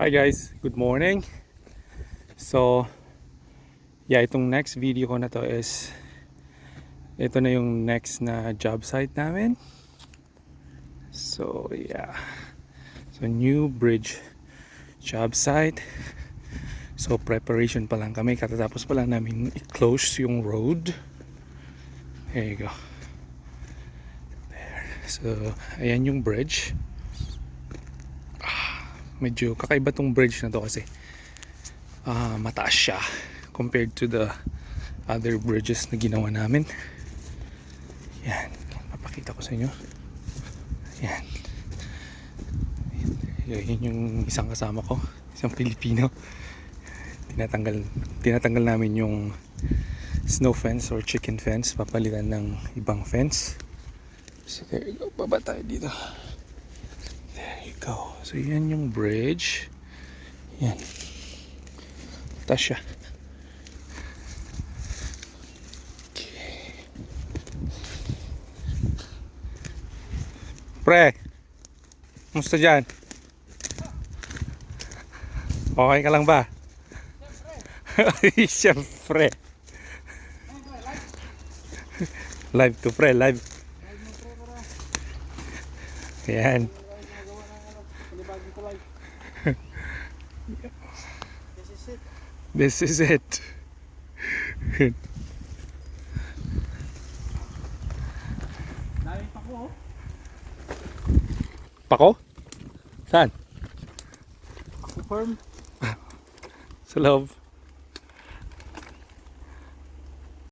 Hi guys, good morning. So, itong next video ko na to is ito na yung next na job site namin. So, So, new bridge job site. So, preparation pa lang kami. Katatapos pa lang namin i-close yung road. There you go. There. So, ayan yung bridge. Medyo kakaiba tong bridge na to kasi mataas siya compared to the other bridges na ginawa namin. Yan, papakita ko sa inyo. Yan. Yan yung isang kasama ko, isang Pilipino. Tinatanggal namin yung snow fence or chicken fence, papalitan ng ibang fence. So there you go, baba tayo dito. There you go. So yan yung bridge. Yan. Taas siya. Okay. Pre, musta dyan? Okay ka lang ba? Siyempre. Live to pre, live. Yan. This is it. Pako? Saan? Ako firm. Sa loob.